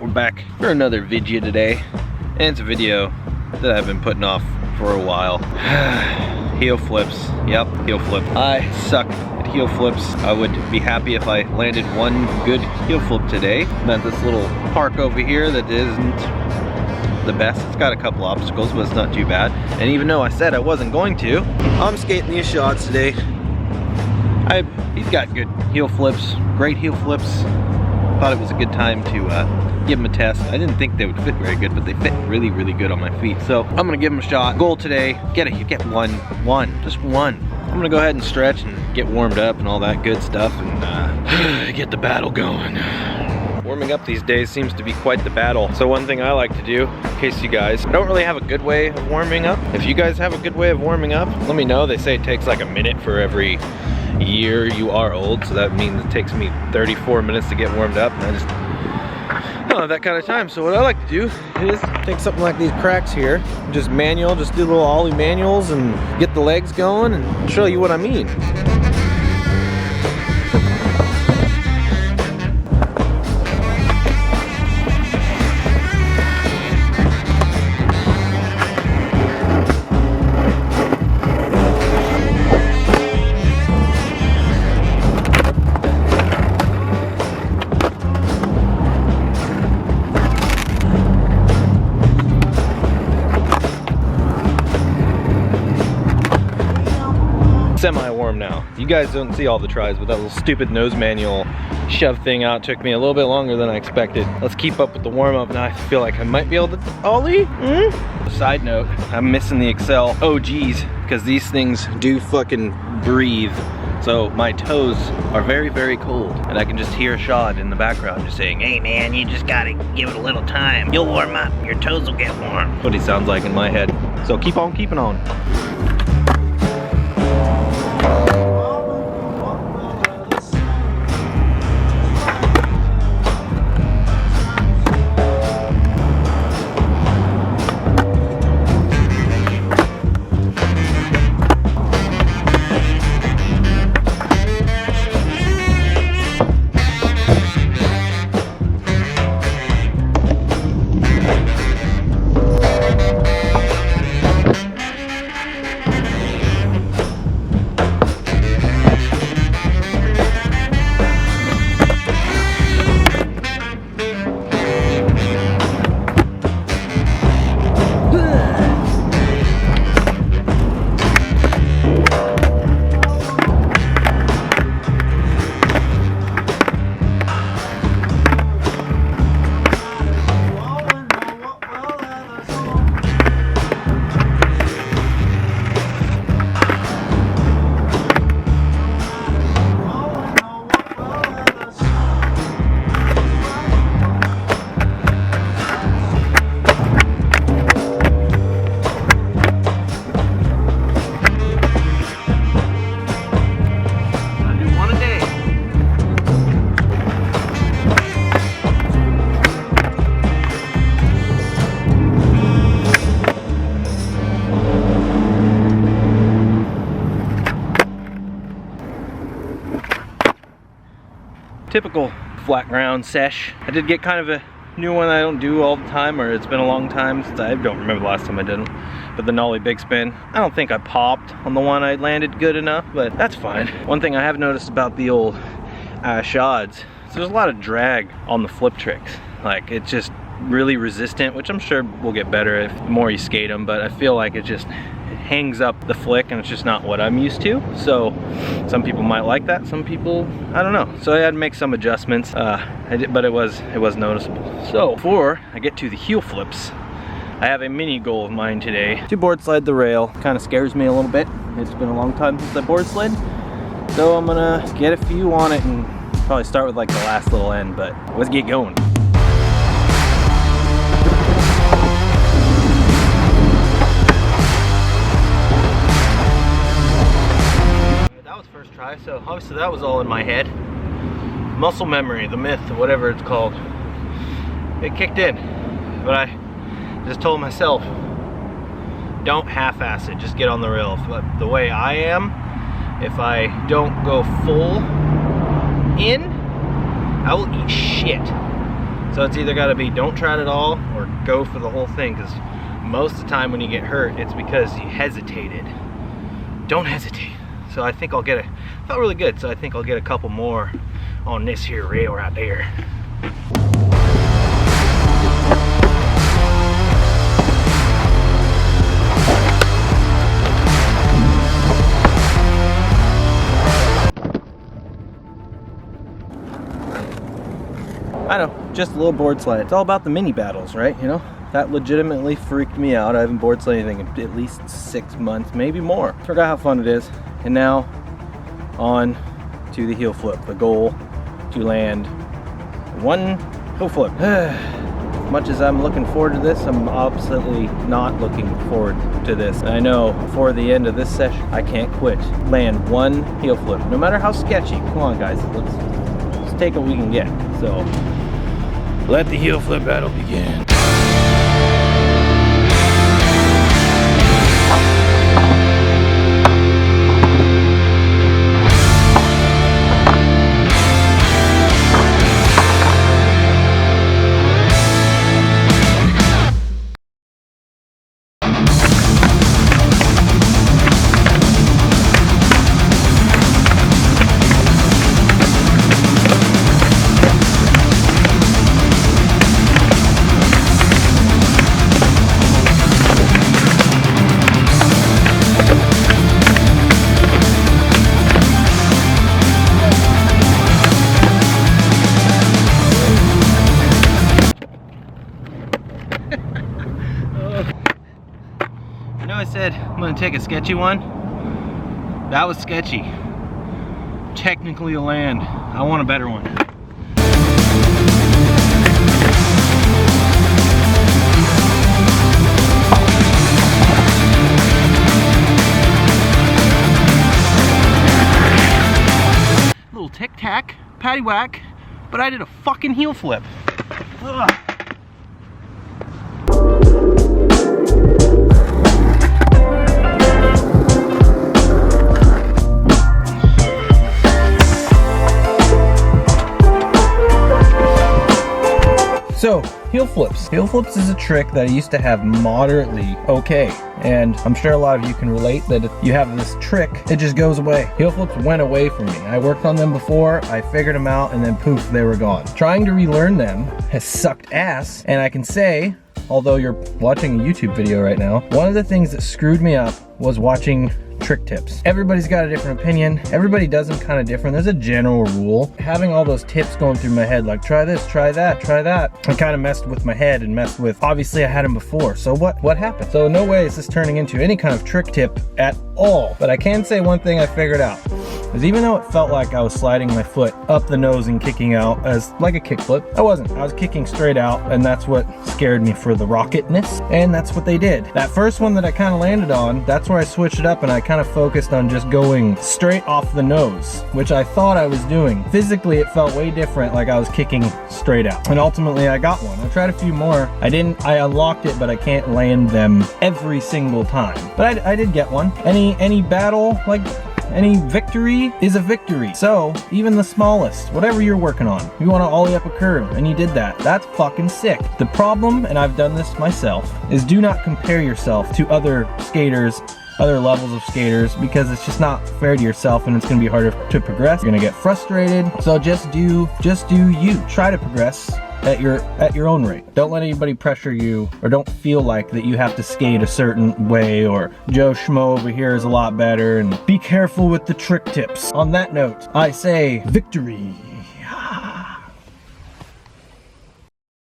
We're back for another video today, and it's a video that I've been putting off for a while. Heel flips, yep, heel flip. I suck at heel flips. I would be happy if I landed one good heel flip today. I'm at this little park over here that isn't the best. It's got a couple obstacles, but it's not too bad. And even though I said I wasn't going to, I'm skating the Ishods today. He's got good heel flips, great heel flips. Thought it was a good time to give him a test. I didn't think they would fit very good, but they fit really, really good on my feet. So I'm gonna give him a shot. Goal today, get just one. I'm gonna go ahead and stretch and get warmed up and all that good stuff and get the battle going. Warming up these days seems to be quite the battle. So one thing I like to do, in case you guys don't really have a good way of warming up, if you guys have a good way of warming up, let me know. They say it takes like a minute for every year you are old, so that means it takes me 34 minutes to get warmed up, and I just don't have that kind of time. So what I like to do is take something like these cracks here, just do little ollie manuals and get the legs going and show you what I mean. Semi-warm now. You guys don't see all the tries, but that little stupid nose manual shove thing out took me a little bit longer than I expected. Let's keep up with the warm-up now. I feel like I might be able to ollie. Side note, I'm missing the Excel OGs because these things do fucking breathe. So my toes are very, very cold, and I can just hear Ishod in the background just saying, "Hey man, you just gotta give it a little time. You'll warm up, your toes will get warm." That's what he sounds like in my head. So keep on keeping on. Typical flat ground sesh. I did get kind of a new one I don't do all the time, or it's been a long time since I don't remember the last time I did them. But the nollie big spin, I don't think I popped on the one I landed good enough, but that's fine. One thing I have noticed about the old Ishods, so there's a lot of drag on the flip tricks. Like, it's just really resistant, which I'm sure will get better if the more you skate them, but I feel like it hangs up the flick, and it's just not what I'm used to. So some people might like that, some people, I don't know. So I had to make some adjustments, but it was noticeable. So before I get to the heel flips, I have a mini goal of mine today to board sled the rail. Kind of scares me a little bit. It's been a long time since I board sled, so I'm gonna get a few on it and probably start with like the last little end, but let's get going. Try. So obviously that was all in my head. Muscle memory, the myth, whatever it's called. It kicked in, but I just told myself, don't half-ass it, just get on the rail. The way I am, if I don't go full in, I will eat shit. So it's either gotta be don't try it at all or go for the whole thing, because most of the time when you get hurt, it's because you hesitated. Don't hesitate. So I think I'll get felt really good, so I think I'll get a couple more on this here rail right there. I know, just a little board slide. It's all about the mini battles, right? You know, that legitimately freaked me out. I haven't board slid anything in at least 6 months, maybe more. Forgot how fun it is. And now, on to the heel flip. The goal to land one heel flip. As much as I'm looking forward to this, I'm absolutely not looking forward to this. And I know before the end of this session, I can't quit. Land one heel flip, no matter how sketchy. Come on, guys, let's take what we can get. So, let the Heelflip battle begin. I said I'm gonna take a sketchy one. That was sketchy. Technically a land. I want a better one. Little tic-tac, patty-whack, but I did a fucking heel flip. Ugh. So, heel flips. Heel flips is a trick that I used to have moderately okay. And I'm sure a lot of you can relate that if you have this trick, it just goes away. Heel flips went away from me. I worked on them before, I figured them out, and then poof, they were gone. Trying to relearn them has sucked ass, and I can say, although you're watching a YouTube video right now, one of the things that screwed me up was watching trick tips. Everybody's got a different opinion. Everybody does them kind of different. There's a general rule. Having all those tips going through my head, like try this, try that, try that, I kind of messed with my head and messed with, obviously I had them before. So what happened? So no way is this turning into any kind of trick tip at all. But I can say one thing I figured out. Is even though it felt like I was sliding my foot up the nose and kicking out as like a kickflip, I wasn't. I was kicking straight out, and that's what scared me for the rocketness, and that's what they did. That first one that I kind of landed on, that's where I switched it up and I kind of focused on just going straight off the nose, which I thought I was doing. Physically, it felt way different, like I was kicking straight out. And ultimately, I got one. I tried a few more. I unlocked it, but I can't land them every single time. But I did get one. Any battle, like, any victory is a victory. So even the smallest, whatever you're working on, you want to ollie up a curve and you did that, that's fucking sick. The problem, and I've done this myself, is do not compare yourself to other skaters, other levels of skaters, because it's just not fair to yourself and it's going to be harder to progress. You're going to get frustrated. So just do you. Try to progress at your own rate. Don't let anybody pressure you, or don't feel like that you have to skate a certain way, or Joe Schmo over here is a lot better, and be careful with the trick tips. On that note, I say victory.